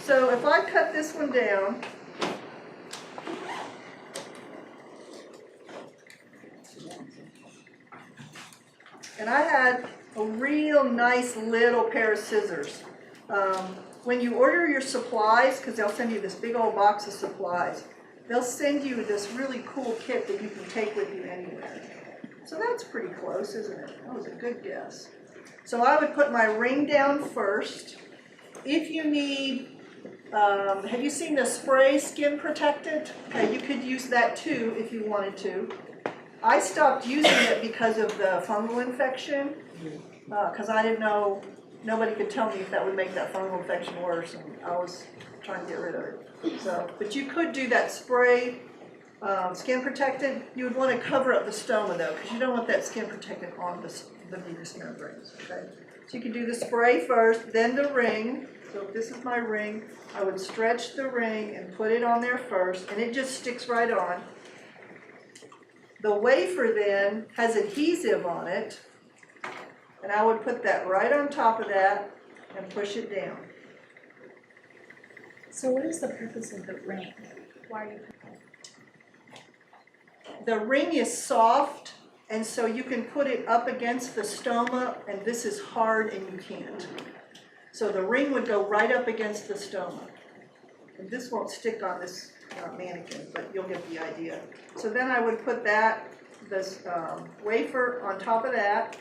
So if I cut this one down, and I had a real nice little pair of scissors. When you order your supplies, because they'll send you this big old box of supplies, they'll send you this really cool kit that you can take with you anywhere. So that's pretty close, isn't it? That was a good guess. So I would put my ring down first. If you need, have you seen the spray Skin Protected? Okay, you could use that too if you wanted to. I stopped using it because of the fungal infection, because I didn't know, nobody could tell me if that would make that fungal infection worse, and I was trying to get rid of it. So, but you could do that spray Skin Protected. You would want to cover up the stoma though, because you don't want that Skin Protected on the venous membranes. Okay, so you can do the spray first, then the ring. So if this is my ring, I would stretch the ring and put it on there first, and it just sticks right on. The wafer then has adhesive on it, and I would put that right on top of that and push it down. So what is the purpose of the ring? Why are you putting it? The ring is soft, and so you can put it up against the stoma, and this is hard and you can't. So the ring would go right up against the stoma. And this won't stick on this mannequin, but you'll get the idea. So then I would put this wafer on top of that,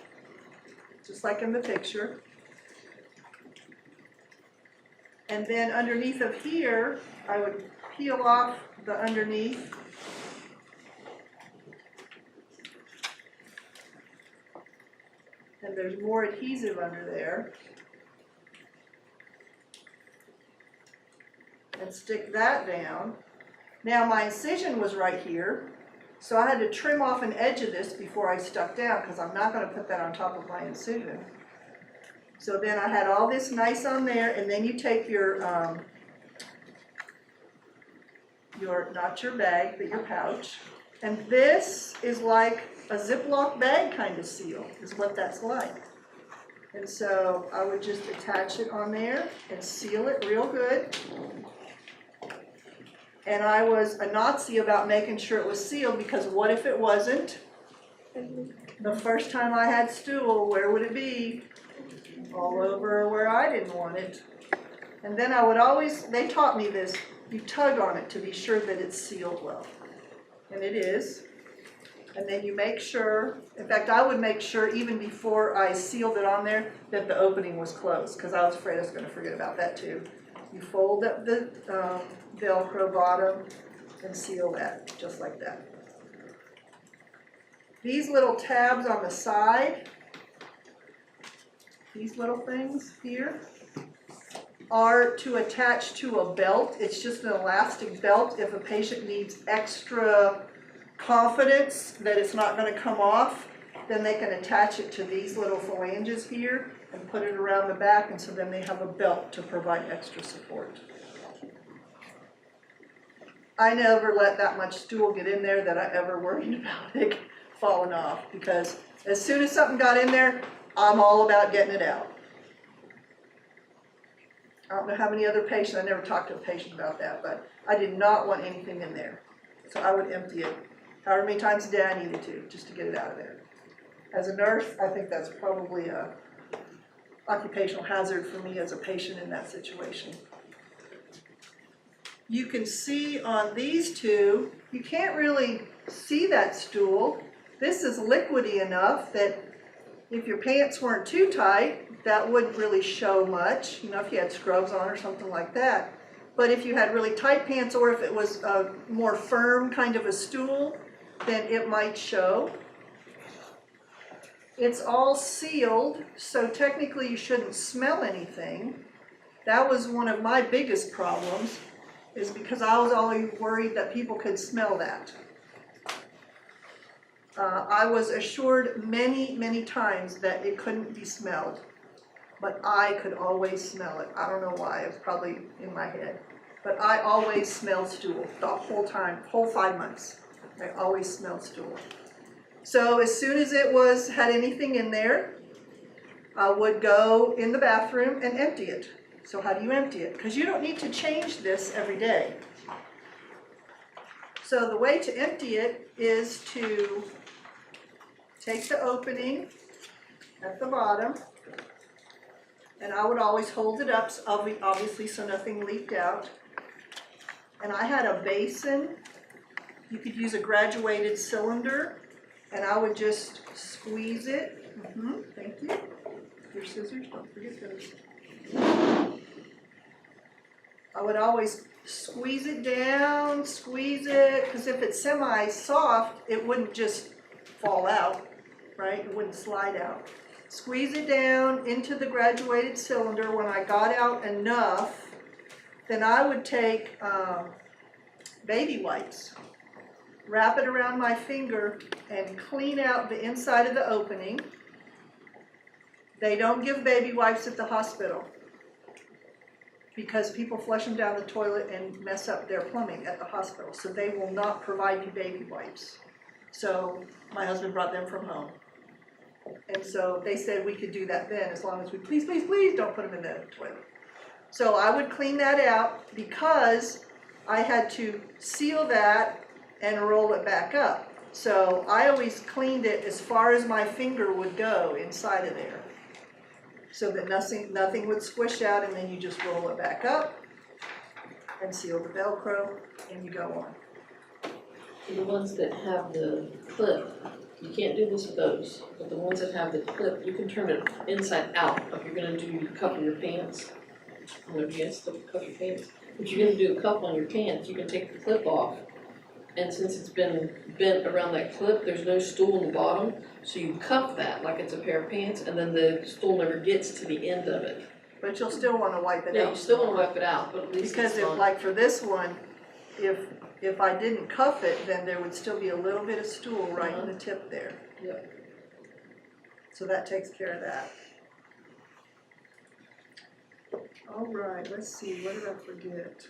just like in the picture. And then underneath of here, I would peel off the underneath. And there's more adhesive under there. And stick that down. Now my incision was right here, so I had to trim off an edge of this before I stuck down, because I'm not going to put that on top of my incision. So then I had all this nice on there, and then you take your not your bag, but your pouch, and this is like a Ziploc bag kind of seal, is what that's like. And so I would just attach it on there and seal it real good. And I was a Nazi about making sure it was sealed, because what if it wasn't? The first time I had stool, where would it be? All over where I didn't want it. And then I would always, they taught me this, you tug on it to be sure that it's sealed well. And it is. And then you make sure, in fact I would make sure even before I sealed it on there that the opening was closed, because I was afraid I was going to forget about that too. You fold up the Velcro bottom and seal that, just like that. These little tabs on the side, these little things here, are to attach to a belt. It's just an elastic belt if a patient needs extra confidence that it's not going to come off, then they can attach it to these little phalanges here and put it around the back, and so then they have a belt to provide extra support. I never let that much stool get in there that I ever worried about it falling off, because as soon as something got in there, I'm all about getting it out. I don't know how many other patients, I never talked to a patient about that, but I did not want anything in there. So I would empty it however many times a day I needed to, just to get it out of there. As a nurse, I think that's probably a occupational hazard for me as a patient in that situation. You can see on these two, you can't really see that stool. This is liquidy enough that if your pants weren't too tight, that wouldn't really show much, you know, if you had scrubs on or something like that. But if you had really tight pants, or if it was a more firm kind of a stool, then it might show. It's all sealed, so technically you shouldn't smell anything. That was one of my biggest problems, is because I was always worried that people could smell that. I was assured many, many times that it couldn't be smelled, but I could always smell it. I don't know why, it was probably in my head. But I always smelled stool the whole time, whole 5 months. I always smelled stool. So as soon as it had anything in there, I would go in the bathroom and empty it. So how do you empty it? Because you don't need to change this every day. So the way to empty it is to take the opening at the bottom, and I would always hold it up, obviously, so nothing leaked out. And I had a basin. You could use a graduated cylinder, and I would just squeeze it. Thank you. Your scissors, don't forget those. I would always squeeze it down, squeeze it, because if it's semi-soft, it wouldn't just fall out, right? It wouldn't slide out. Squeeze it down into the graduated cylinder. When I got out enough, then I would take baby wipes, wrap it around my finger, and clean out the inside of the opening. They don't give baby wipes at the hospital because people flush them down the toilet and mess up their plumbing at the hospital. So they will not provide you baby wipes. So my husband brought them from home. And so they said we could do that then as long as we, please, please, please don't put them in the toilet. So I would clean that out because I had to seal that and roll it back up. So I always cleaned it as far as my finger would go inside of there, so that nothing would squish out, and then you just roll it back up and seal the Velcro, and you go on. The ones that have the clip, you can't do this with those, but the ones that have the clip, you can turn it inside out. If you're gonna do a cup of your pants, I don't know if you guys still cup your pants. If you're gonna do a cup on your pants, you can take the clip off. And since it's been bent around that clip, there's no stool in the bottom, so you cuff that like it's a pair of pants, and then the stool never gets to the end of it. But you'll still want to wipe it out. Yeah, you still want to wipe it out, but at least because it's if, not. like for this one, if I didn't cuff it, then there would still be a little bit of stool right in the tip there. Yep. So that takes care of that. All right, let's see, what did I forget?